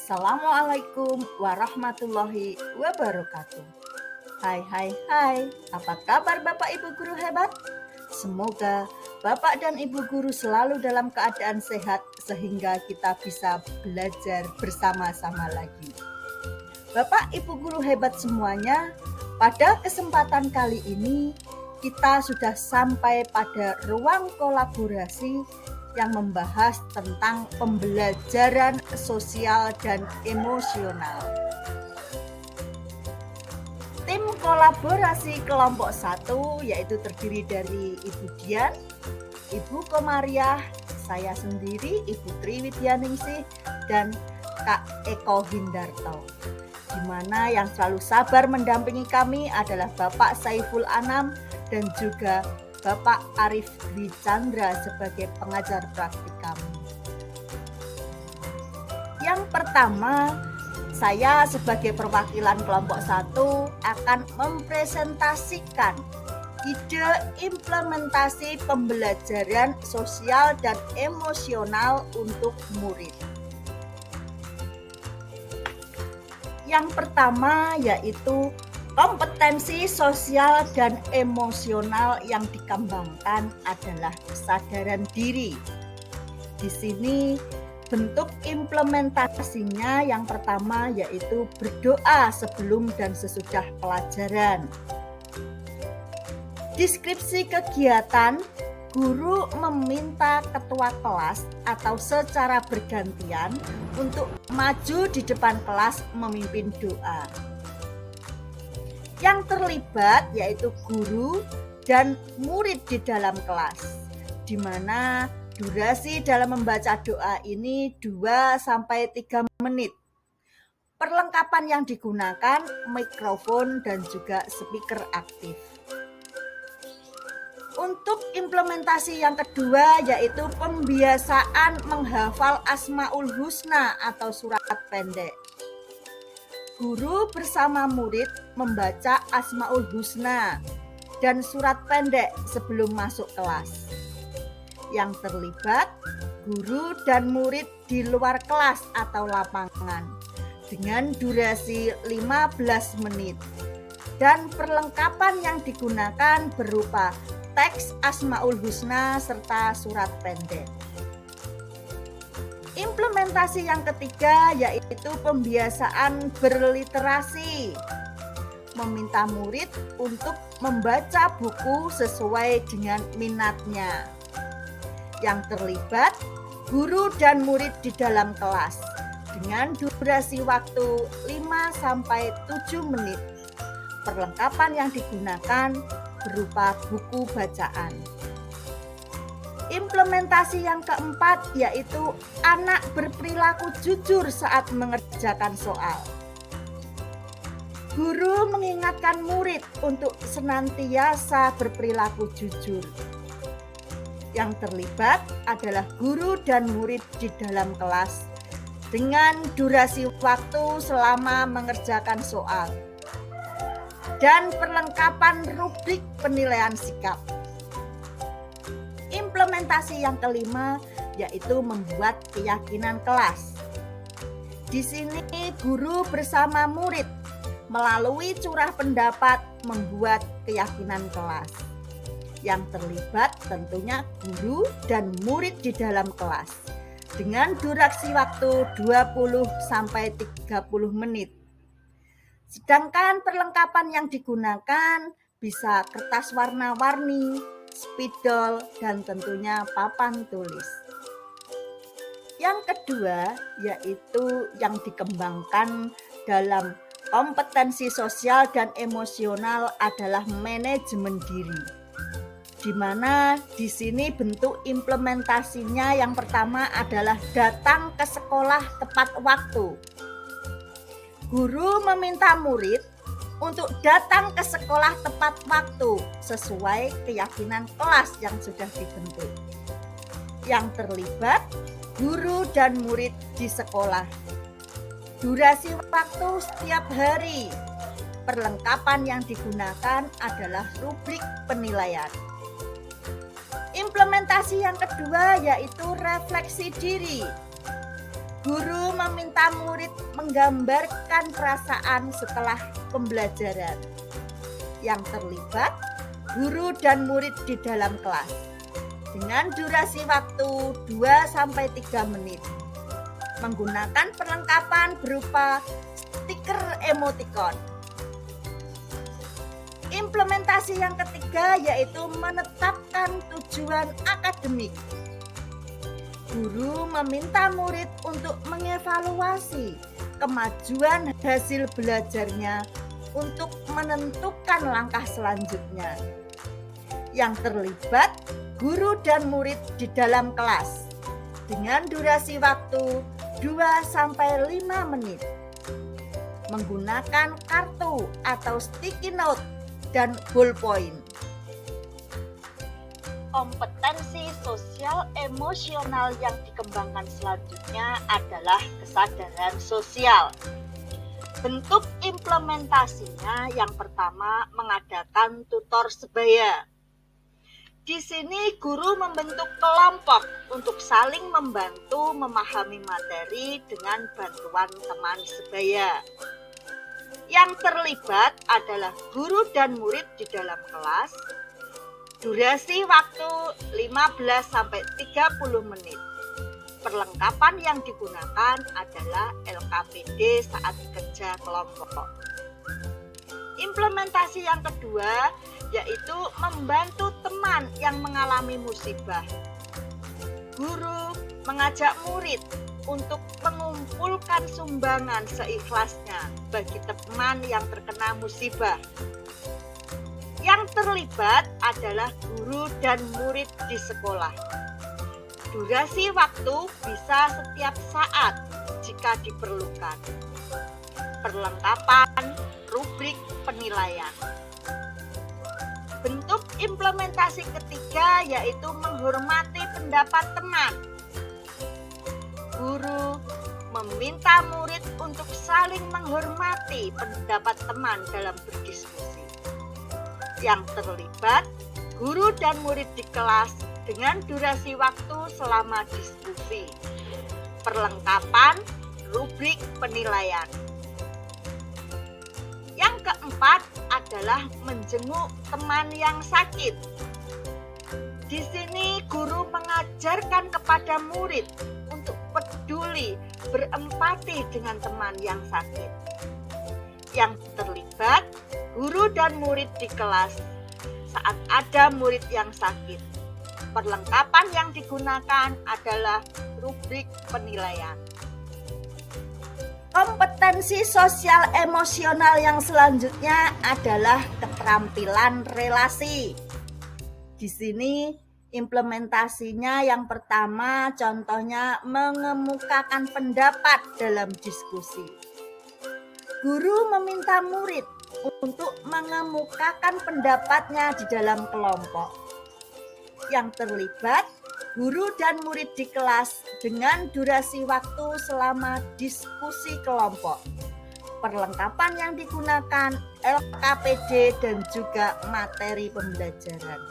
Assalamualaikum warahmatullahi wabarakatuh. Hai, apa kabar Bapak Ibu guru hebat? Semoga Bapak dan Ibu guru selalu dalam keadaan sehat sehingga kita bisa belajar bersama-sama lagi. Bapak Ibu guru hebat semuanya, pada kesempatan kali ini kita sudah sampai pada ruang kolaborasi yang membahas tentang pembelajaran sosial dan emosional. Tim kolaborasi kelompok 1 yaitu terdiri dari Ibu Dian, Ibu Komariah, saya sendiri Ibu Tri Widyaningsih, dan Kak Eko Hindarto. Di mana yang selalu sabar mendampingi kami adalah Bapak Saiful Anam dan juga Bapak Arif Dwi Chandra sebagai pengajar praktik kami. Yang pertama, saya sebagai perwakilan kelompok 1 akan mempresentasikan ide implementasi pembelajaran sosial dan emosional untuk murid. Yang pertama yaitu kompetensi sosial dan emosional yang dikembangkan adalah kesadaran diri. Di sini bentuk implementasinya yang pertama yaitu berdoa sebelum dan sesudah pelajaran. Deskripsi kegiatan, guru meminta ketua kelas atau secara bergantian untuk maju di depan kelas memimpin doa. Yang terlibat yaitu guru dan murid di dalam kelas, di mana durasi dalam membaca doa ini 2-3 menit. Perlengkapan yang digunakan mikrofon dan juga speaker aktif. Untuk implementasi yang kedua yaitu pembiasaan menghafal Asmaul Husna atau surat pendek. Guru bersama murid membaca Asmaul Husna dan surat pendek sebelum masuk kelas. Yang terlibat guru dan murid di luar kelas atau lapangan dengan durasi 15 menit. Dan perlengkapan yang digunakan berupa teks Asmaul Husna serta surat pendek. Implementasi yang ketiga yaitu pembiasaan berliterasi. Meminta murid untuk membaca buku sesuai dengan minatnya. Yang terlibat guru dan murid di dalam kelas dengan durasi waktu 5-7 menit. Perlengkapan yang digunakan berupa buku bacaan. Implementasi yang keempat yaitu anak berperilaku jujur saat mengerjakan soal. Guru mengingatkan murid untuk senantiasa berperilaku jujur. Yang terlibat adalah guru dan murid di dalam kelas dengan durasi waktu selama mengerjakan soal. Dan perlengkapan rubrik penilaian sikap. Implementasi yang kelima yaitu membuat keyakinan kelas. Di sini guru bersama murid melalui curah pendapat membuat keyakinan kelas. Yang terlibat tentunya guru dan murid di dalam kelas dengan durasi waktu 20-30 menit. Sedangkan perlengkapan yang digunakan bisa kertas warna-warni, spidol, dan tentunya papan tulis. Yang kedua yaitu yang dikembangkan dalam kompetensi sosial dan emosional adalah manajemen diri. Di mana di sini bentuk implementasinya yang pertama adalah datang ke sekolah tepat waktu. Guru meminta murid untuk datang ke sekolah tepat waktu sesuai keyakinan kelas yang sudah dibentuk. Yang terlibat guru dan murid di sekolah. Durasi waktu setiap hari. Perlengkapan yang digunakan adalah rubrik penilaian. Implementasi yang kedua yaitu refleksi diri. Guru meminta murid menggambarkan perasaan setelah pembelajaran. Yang terlibat guru dan murid di dalam kelas dengan durasi waktu 2-3 menit. Menggunakan perlengkapan berupa stiker emoticon. Implementasi yang ketiga yaitu menetapkan tujuan akademik. Guru meminta murid untuk mengevaluasi kemajuan hasil belajarnya untuk menentukan langkah selanjutnya. Yang terlibat guru dan murid di dalam kelas dengan durasi waktu 2-5 menit. Menggunakan kartu atau sticky note dan ballpoint. Kompetensi sosial emosional yang dikembangkan selanjutnya adalah kesadaran sosial. Bentuk implementasinya yang pertama mengadakan tutor sebaya. Di sini guru membentuk kelompok untuk saling membantu memahami materi dengan bantuan teman sebaya. Yang terlibat adalah guru dan murid di dalam kelas. Durasi waktu 15-30 menit. Perlengkapan yang digunakan adalah LKPD saat kerja kelompok. Implementasi yang kedua yaitu membantu teman yang mengalami musibah. Guru mengajak murid untuk mengumpulkan sumbangan seikhlasnya bagi teman yang terkena musibah. Yang terlibat adalah guru dan murid di sekolah. Durasi waktu bisa setiap saat jika diperlukan. Perlengkapan rubrik penilaian. Bentuk implementasi ketiga yaitu menghormati pendapat teman. Guru meminta murid untuk saling menghormati pendapat teman dalam berdiskusi. Yang terlibat guru dan murid di kelas dengan durasi waktu selama diskusi. Perlengkapan rubrik penilaian. Yang keempat adalah menjenguk teman yang sakit. Di sini guru mengajarkan kepada murid untuk peduli, berempati dengan teman yang sakit. Yang terlibat guru dan murid di kelas saat ada murid yang sakit. Perlengkapan yang digunakan adalah rubrik penilaian. Kompetensi sosial emosional yang selanjutnya adalah keterampilan relasi. Di sini implementasinya yang pertama contohnya mengemukakan pendapat dalam diskusi. Guru meminta murid untuk mengemukakan pendapatnya di dalam kelompok. Yang terlibat guru dan murid di kelas dengan durasi waktu selama diskusi kelompok. Perlengkapan yang digunakan LKPD dan juga materi pembelajaran.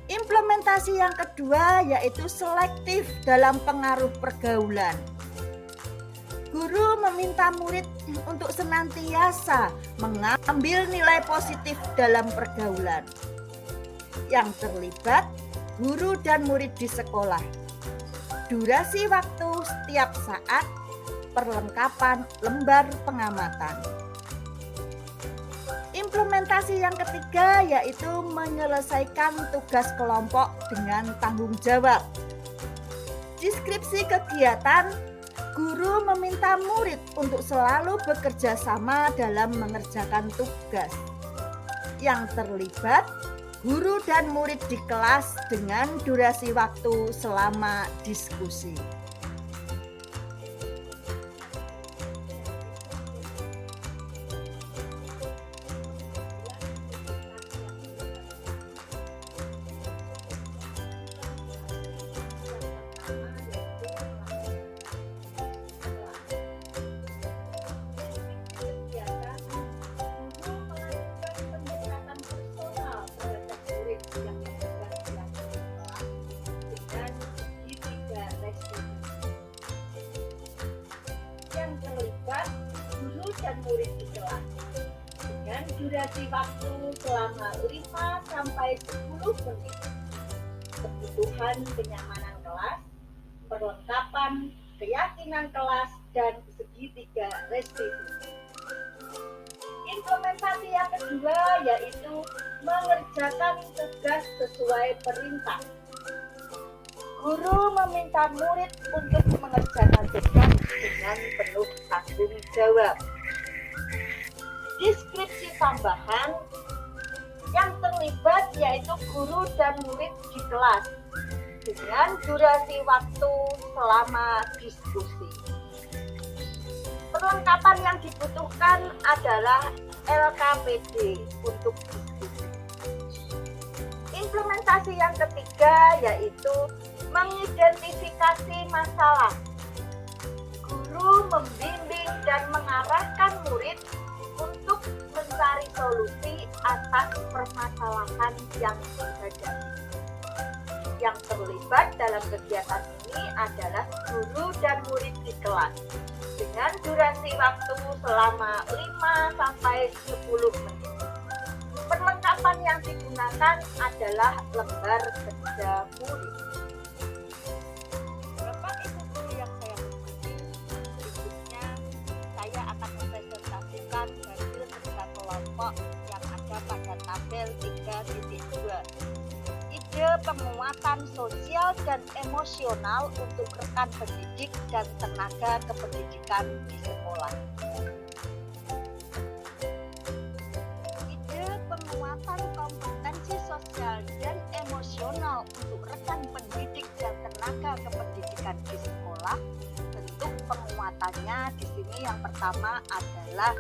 Implementasi yang kedua yaitu selektif dalam pengaruh pergaulan. Guru meminta murid untuk senantiasa mengambil nilai positif dalam pergaulan. Yang terlibat guru dan murid di sekolah. Durasi waktu setiap saat, perlengkapan lembar pengamatan. Implementasi yang ketiga yaitu menyelesaikan tugas kelompok dengan tanggung jawab. Deskripsi kegiatan, guru meminta murid untuk selalu bekerja sama dalam mengerjakan tugas. Yang terlibat guru dan murid di kelas dengan durasi waktu selama diskusi. Yang terlibat yang dan tidak resiko. dan murid di kelas dengan durasi waktu selama 5 sampai 10 menit. Kebutuhan kenyamanan kelas, perlengkapan keyakinan kelas, dan segitiga restitusi. Implementasi yang kedua yaitu mengerjakan tugas sesuai perintah. Guru meminta murid untuk mengerjakan tugas dengan penuh tanggung jawab. Deskripsi tambahan yang terlibat yaitu guru dan murid di kelas dengan durasi waktu selama diskusi. Perlengkapan yang dibutuhkan adalah LKPD untuk diskusi. Implementasi yang ketiga yaitu mengidentifikasi masalah. Guru membimbing dan mengarahkan murid untuk mencari solusi atas permasalahan yang dihadapi. Yang terlibat dalam kegiatan ini adalah guru dan murid di kelas dengan durasi waktu selama 5 sampai 10 menit. Perlengkapan yang digunakan adalah lembar kerja murid. Bapak Ibu guru yang saya hormati, berikutnya saya akan mempresentasikan hasil kerja kelompok yang ada pada tabel 3.2. Ide penguatan sosial dan emosional untuk rekan pendidik dan tenaga kependidikan di sekolah. Ide penguatan kompetensi sosial dan emosional untuk rekan pendidik dan tenaga kependidikan di sekolah. Bentuk penguatannya di sini yang pertama adalah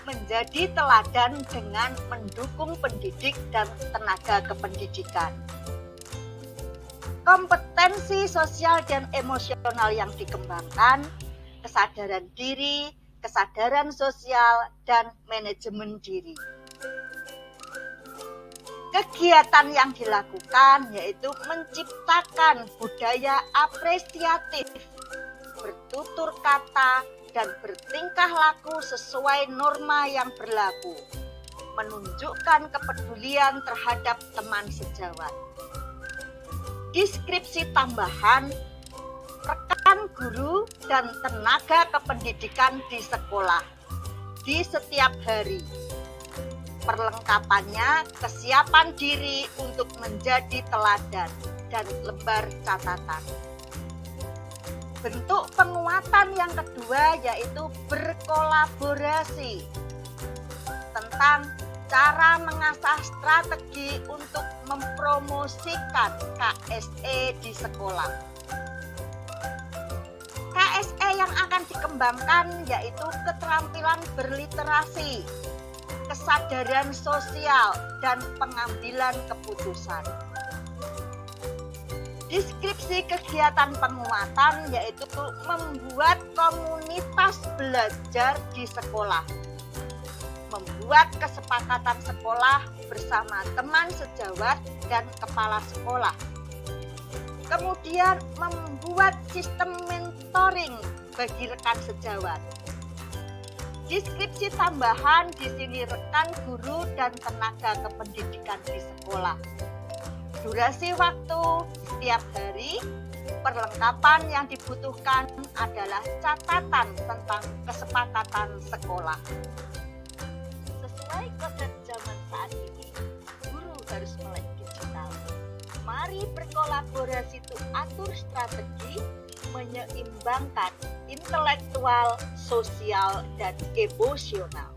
menjadi teladan dengan mendukung pendidik dan tenaga kependidikan. Kompetensi sosial dan emosional yang dikembangkan, kesadaran diri, kesadaran sosial, dan manajemen diri. Kegiatan yang dilakukan yaitu menciptakan budaya apresiatif, bertutur kata, dan bertingkah laku sesuai norma yang berlaku, menunjukkan kepedulian terhadap teman sejawat. Deskripsi tambahan rekan guru dan tenaga kependidikan di sekolah di setiap hari. Perlengkapannya kesiapan diri untuk menjadi teladan dan lembar catatan. Bentuk penguatan yang kedua yaitu berkolaborasi, tentang cara mengasah strategi untuk mempromosikan KSE di sekolah. KSE yang akan dikembangkan yaitu keterampilan berliterasi, kesadaran sosial, dan pengambilan keputusan. Deskripsi kegiatan penguatan yaitu membuat komunitas belajar di sekolah, membuat kesepakatan sekolah bersama teman sejawat dan kepala sekolah. Kemudian membuat sistem mentoring bagi rekan sejawat. Deskripsi tambahan di sini rekan guru dan tenaga kependidikan di sekolah. Durasi waktu setiap hari, perlengkapan yang dibutuhkan adalah catatan tentang kesepakatan sekolah. Sesuai kodrat zaman saat ini, guru harus melek digital. Mari berkolaborasi untuk atur strategi menyeimbangkan intelektual, sosial, dan emosional.